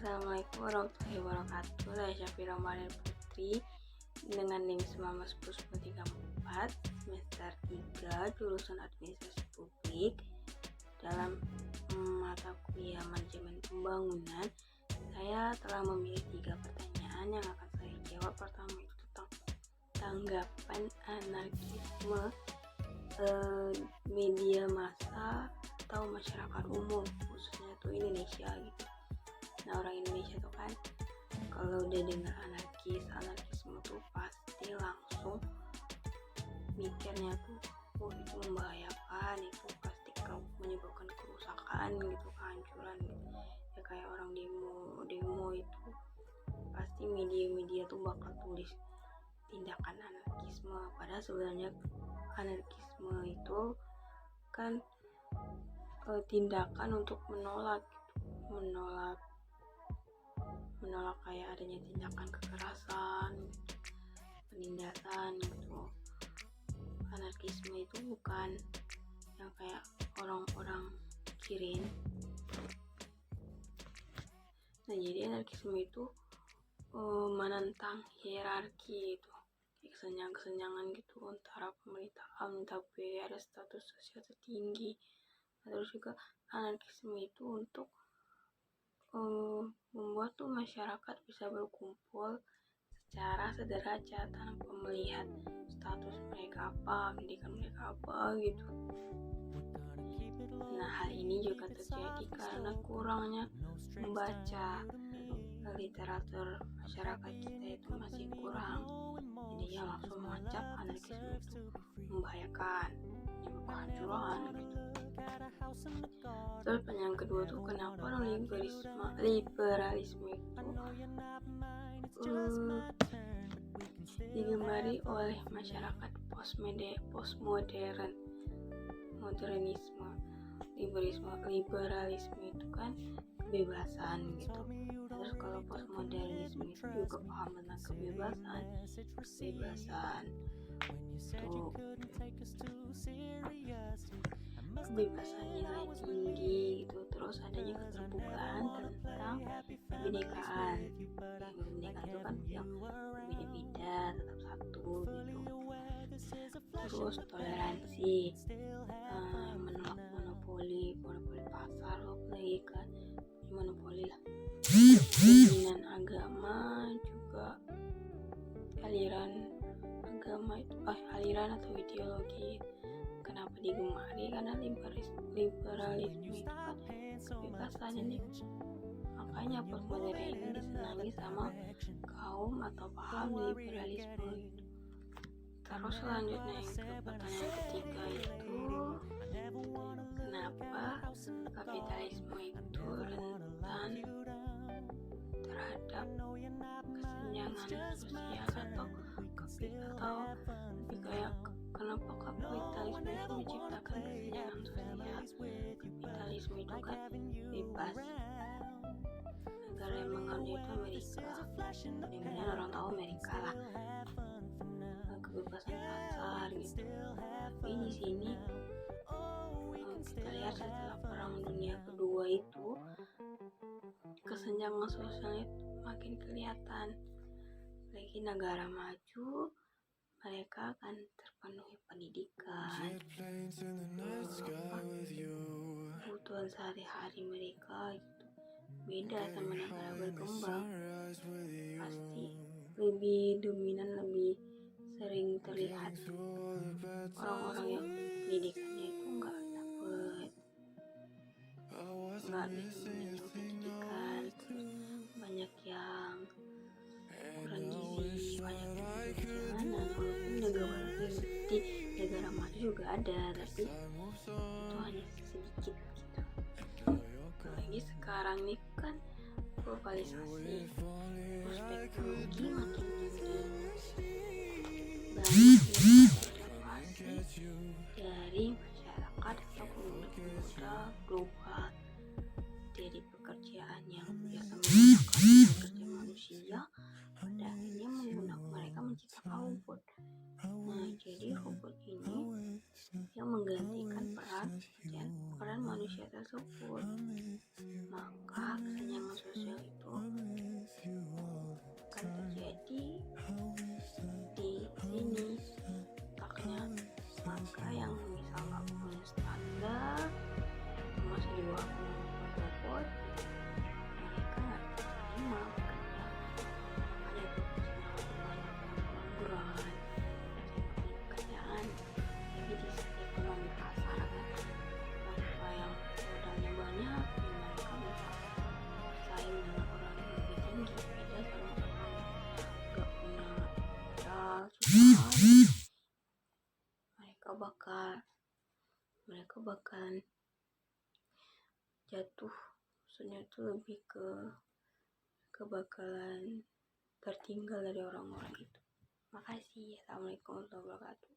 Assalamualaikum warahmatullahi wabarakatuh. Saya Syafira Marian Putri dengan NIM 191034 semester 3 jurusan Administrasi Publik. Dalam mata kuliah Manajemen Pembangunan, saya telah memilih 3 pertanyaan yang akan saya jawab. Pertama itu tentang tanggapan anarkisme media massa atau masyarakat umum, khususnya tuh Indonesia gitu. Nah, orang Indonesia tuh kan kalau udah dengar anarkisme tuh pasti langsung mikirnya tuh, oh itu membahayakan, itu pasti menyebabkan kerusakan gitu, kehancuran gitu. Ya kayak orang demo itu pasti media tuh bakal tulis tindakan anarkisme. Padahal sebenarnya anarkisme itu kan tindakan untuk menolak kayak adanya tindakan kekerasan, penindasan gitu. Anarkisme itu bukan yang kayak orang-orang pikirin. Nah, jadi anarkisme itu menentang hierarki itu, kesenjangan gitu antara pemerintahan, tapi ada status sosial tertinggi. Terus juga anarkisme itu untuk membuat tuh masyarakat bisa berkumpul secara sederajat tanpa melihat status mereka apa, pendidikan mereka apa gitu. Nah, hal ini juga terjadi karena kurangnya membaca literatur masyarakat kita itu masih kurang. Jadi ya langsung mengancam anarkisme itu membahayakan, menyebabkan kehancuran gitu. Terus yang kedua tuh kenapa liberalisme itu digemari oleh masyarakat modernisme. Liberalisme itu kan kebebasan gitu. Terus kalau postmodernisme itu juga paham tentang kebebasan itu kebebasan nilai tinggi gitu. Terus adanya keterbukaan tentang kebinekaan. Kebinekaan itu kan yang beda-beda tetap satu gitu. Terus toleransi, menolak monopoli pasar, apalagi kan monopoli lah. Pimpinan agama juga aliran atau ideologi. Kenapa digemari? Karena liberalisme itu kan kebebasan ini. Makanya postmodern ini disenangi sama kaum atau paham liberalisme gitu. Terus selanjutnya yang pertanyaan ketiga itu kenapa kapitalisme itu rentan terhadap kesenjangan sosial atau lebih kayak kenapa kapitalisme itu menciptakan kesenjangan sosial. Kapitalisme itu kan bebas, negara yang menganut itu Amerika, kemudian orang tahu Amerika lah, kebebasan pasar gitu. Tapi di sini kita lihat setelah Perang Dunia Kedua itu kesenjangan sosialnya makin kelihatan. Lagi negara maju mereka akan terpenuhi pendidikan, kebutuhan sehari-hari mereka gitu. Beda sama negara berkembang, pasti lebih dominan, lebih sering terlihat orang-orang yang pendidikannya itu nggak bisa mengenyam pendidikan. Terus banyak yang kurang gizi, banyak yang jalanan. Walaupun di negara maju juga ada, tapi itu hanya sedikit gitu. Apalagi sekarang nih kan globalisasi, terus teknologi makin tinggi, banyak inovasi dari masyarakat atau pemuda global. Jadi pekerjaan yang biasa menggunakan pekerja manusia pada akhirnya mereka menciptakan robot. Nah, jadi robot ini yang menggantikan peran manusia tersebut. Maka kesenjangan sosial itu menyesal, mereka bakalan jatuh. Maksudnya tuh lebih ke bakalan tertinggal dari orang-orang itu. Makasih. Assalamualaikum warahmatullahi wabarakatuh.